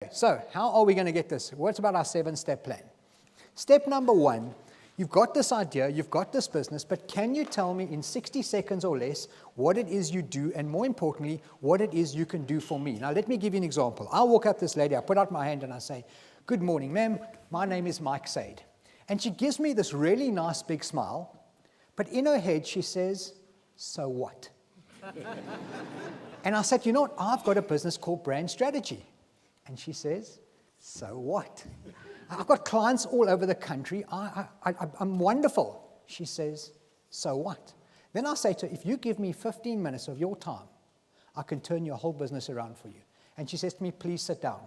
So how are we going to get this? What about our 7-step plan? Step number 1, you've got this idea, you've got this business, but can you tell me in 60 seconds or less what it is you do, and more importantly, what it is you can do for me? Now, let me give you an example. I'll walk up to this lady, I put out my hand and I say, "Good morning, ma'am. My name is Mike Sade." And she gives me this really nice big smile, but in her head she says, "So what?" And I said, "You know what? I've got a business called Brand Strategy." And she says, "So what?" "I've got clients all over the country. I'm wonderful." She says, "So what?" Then I say to her, "If you give me 15 minutes of your time, I can turn your whole business around for you." And she says to me, "Please sit down."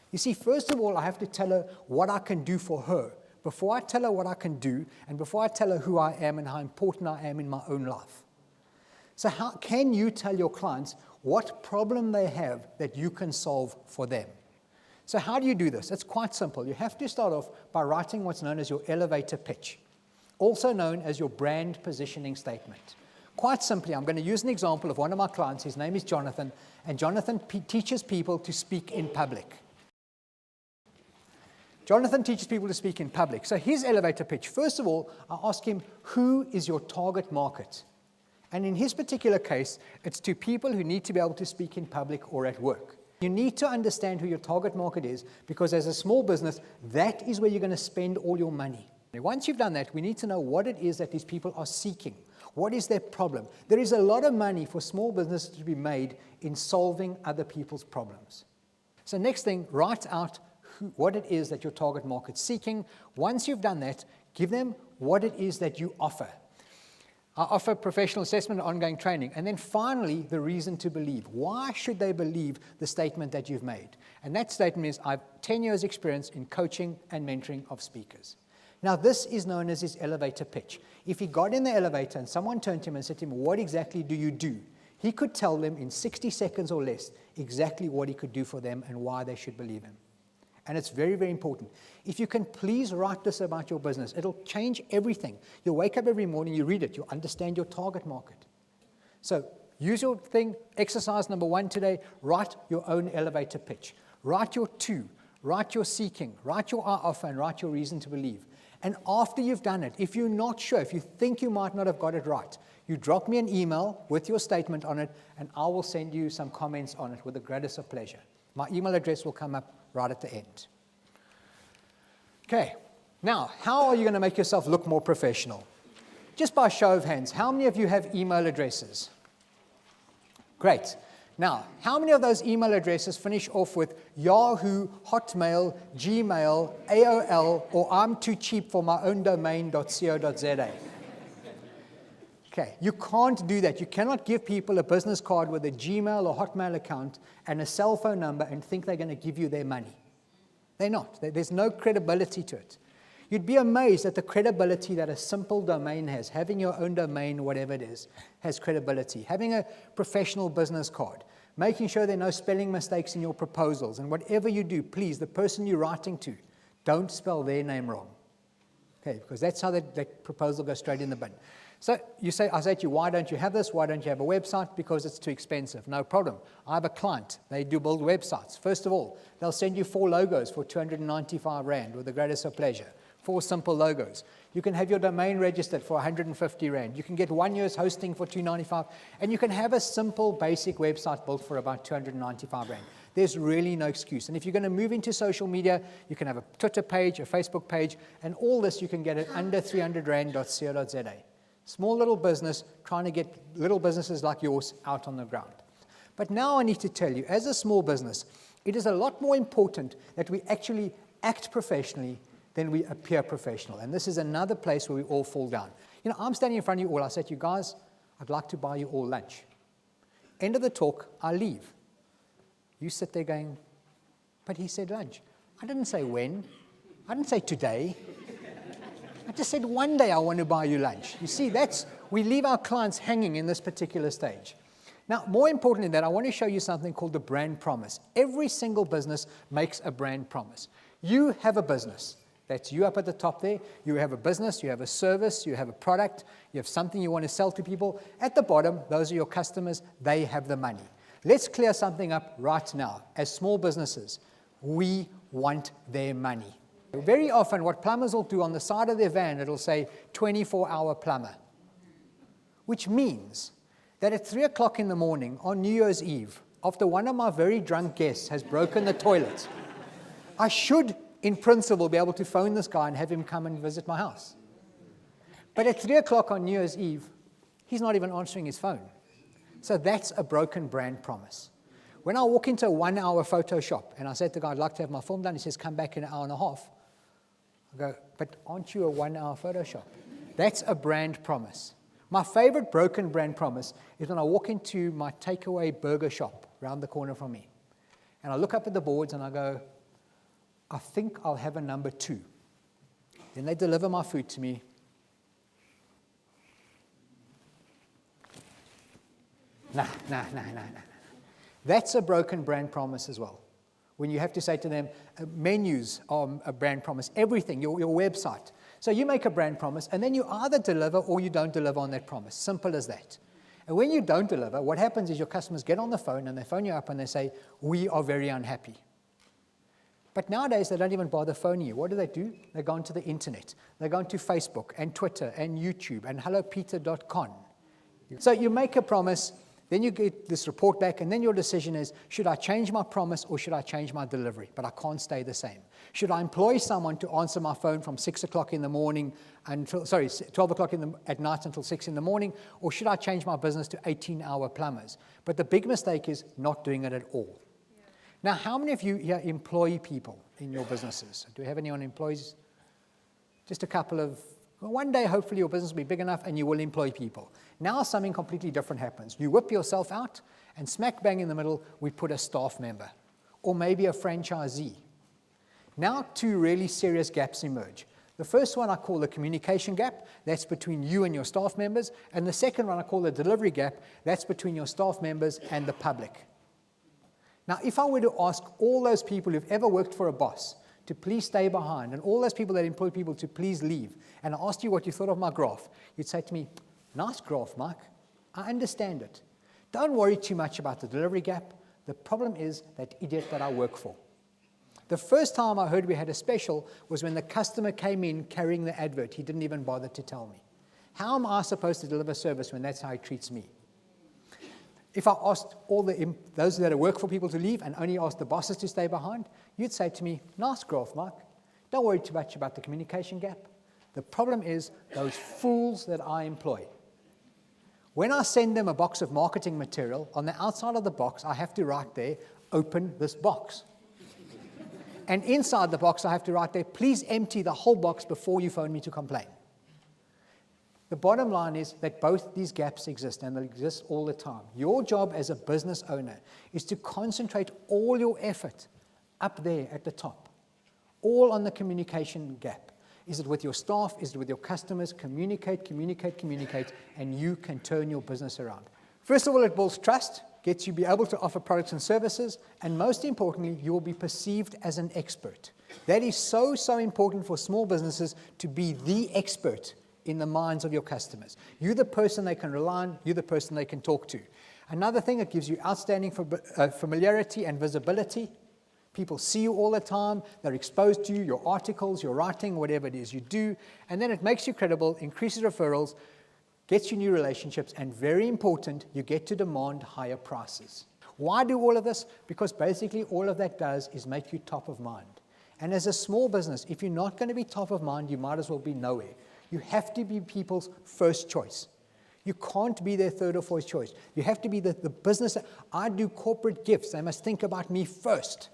You see, first of all, I have to tell her what I can do for her. Before I tell her what I can do, and before I tell her who I am and how important I am in my own life. So how can you tell your clients what problem they have that you can solve for them? So how do you do this? It's quite simple. You have to start off by writing what's known as your elevator pitch, also known as your brand positioning statement. Quite simply, I'm going to use an example of one of my clients. His name is Jonathan, and Jonathan teaches people to speak in public. Jonathan teaches people to speak in public. So his elevator pitch, first of all, I ask him, who is your target market? And in his particular case, it's to people who need to be able to speak in public or at work. You need to understand who your target market is, because as a small business, that is where you're going to spend all your money. Once you've done that, we need to know what it is that these people are seeking. What is their problem? There is a lot of money for small businesses to be made in solving other people's problems. So next thing, write out what it is that your target market's seeking. Once you've done that, give them what it is that you offer. I offer professional assessment and ongoing training. And then finally, the reason to believe. Why should they believe the statement that you've made? And that statement is, I have 10 years experience in coaching and mentoring of speakers. Now, this is known as his elevator pitch. If he got in the elevator and someone turned to him and said to him, "What exactly do you do?" he could tell them in 60 seconds or less exactly what he could do for them and why they should believe him. And it's very, very important. If you can please write this about your business, it'll change everything. You'll wake up every morning, you read it, you'll understand your target market. So use your thing. Exercise number 1 today, write your own elevator pitch. Write your 2, write your seeking, write your I offer, and write your reason to believe. And after you've done it, if you're not sure, if you think you might not have got it right, you drop me an email with your statement on it, and I will send you some comments on it with the greatest of pleasure. My email address will come up right at the end. Okay, now, how are you going to make yourself look more professional? Just by show of hands, how many of you have email addresses? Great. Now, how many of those email addresses finish off with Yahoo, Hotmail, Gmail, AOL, or I'm too cheap for my own domain.co.za? Okay, you can't do that. You cannot give people a business card with a Gmail or Hotmail account and a cell phone number and think they're going to give you their money. They're not. There's no credibility to it. You'd be amazed at the credibility that a simple domain has. Having your own domain, whatever it is, has credibility. Having a professional business card, making sure there are no spelling mistakes in your proposals, and whatever you do, please, the person you're writing to, don't spell their name wrong. Okay, because that's how that proposal goes straight in the bin. So I say to you, why don't you have this? Why don't you have a website? Because it's too expensive. No problem. I have a client. They do build websites. First of all, they'll send you 4 logos for 295 Rand with the greatest of pleasure. 4 simple logos. You can have your domain registered for 150 Rand. You can get 1 year's hosting for 295, and you can have a simple basic website built for about 295 Rand. There's really no excuse. And if you're going to move into social media, you can have a Twitter page, a Facebook page, and all this you can get at under 300 Rand.co.za. Small little business trying to get little businesses like yours out on the ground. But now I need to tell you, as a small business, it is a lot more important that we actually act professionally than we appear professional. And this is another place where we all fall down. You know, I'm standing in front of you all. I said to you guys, I'd like to buy you all lunch. End of the talk, I leave. You sit there going, but he said lunch. I didn't say when. I didn't say today. I just said one day I want to buy you lunch. You see, we leave our clients hanging in this particular stage. Now, more important than that, I want to show you something called the brand promise. Every single business makes a brand promise. You have a business. That's you up at the top there. You have a business, you have a service, you have a product, you have something you want to sell to people. At the bottom, those are your customers. They have the money. Let's clear something up right now. As small businesses, we want their money. Very often what plumbers will do on the side of their van, it'll say 24-hour plumber, which means that at 3 o'clock in the morning on New Year's Eve, after one of my very drunk guests has broken the toilet, I should, in principle, be able to phone this guy and have him come and visit my house. But at 3 o'clock on New Year's Eve, he's not even answering his phone. So that's a broken brand promise. When I walk into a 1-hour photo shop and I say to the guy, I'd like to have my film done, he says, come back in an hour and a half. I go, but aren't you a 1-hour photo shop? That's a brand promise. My favorite broken brand promise is when I walk into my takeaway burger shop around the corner from me. And I look up at the boards and I go, I think I'll have a number 2. Then they deliver my food to me. Nah. That's a broken brand promise as well. When you have to say to them, menus are a brand promise, everything, your website. So you make a brand promise, and then you either deliver or you don't deliver on that promise. Simple as that. And when you don't deliver, what happens is your customers get on the phone and they phone you up and they say, we are very unhappy. But nowadays, they don't even bother phoning you. What do? They go onto the internet. They go onto Facebook and Twitter and YouTube and hellopeter.com. So you make a promise, then you get this report back, and then your decision is, should I change my promise or should I change my delivery? But I can't stay the same. Should I employ someone to answer my phone from 6 o'clock in the morning until, 12 o'clock at night until 6 in the morning, or should I change my business to 18-hour plumbers? But the big mistake is not doing it at all. Yeah. Now, how many of you here employ people in your businesses? Do you have anyone who employs? Just a couple of. One day, hopefully, your business will be big enough and you will employ people. Now, something completely different happens. You whip yourself out, and smack bang in the middle, we put a staff member, or maybe a franchisee. Now, 2 really serious gaps emerge. The first one I call the communication gap. That's between you and your staff members. And the second one I call the delivery gap. That's between your staff members and the public. Now, if I were to ask all those people who've ever worked for a boss to please stay behind, and all those people that employ people to please leave, and I asked you what you thought of my graph, you'd say to me, nice graph, Mike. I understand it. Don't worry too much about the delivery gap. The problem is that idiot that I work for. The first time I heard we had a special was when the customer came in carrying the advert. He didn't even bother to tell me. How am I supposed to deliver service when that's how he treats me? If I asked all those that work for people to leave and only asked the bosses to stay behind, you'd say to me, nice graph, Mike. Don't worry too much about the communication gap. The problem is those fools that I employ. When I send them a box of marketing material, on the outside of the box, I have to write there, open this box. And inside the box, I have to write there, please empty the whole box before you phone me to complain. The bottom line is that both these gaps exist, and they exist all the time. Your job as a business owner is to concentrate all your effort up there at the top, all on the communication gap. Is it with your staff? Is it with your customers? Communicate, and you can turn your business around. First of all, it builds trust, gets you to be able to offer products and services, and most importantly, you will be perceived as an expert. That is so important for small businesses to be the expert in the minds of your customers. You're the person they can rely on, you're the person they can talk to. Another thing, it gives you outstanding familiarity and visibility. People see you all the time, they're exposed to you, your articles, your writing, whatever it is you do, and then it makes you credible, increases referrals, gets you new relationships, and very important, you get to demand higher prices. Why do all of this? Because basically all of that does is make you top of mind. And as a small business, if you're not going to be top of mind, you might as well be nowhere. You have to be people's first choice. You can't be their third or fourth choice. You have to be the business. I do corporate gifts. They must think about me first.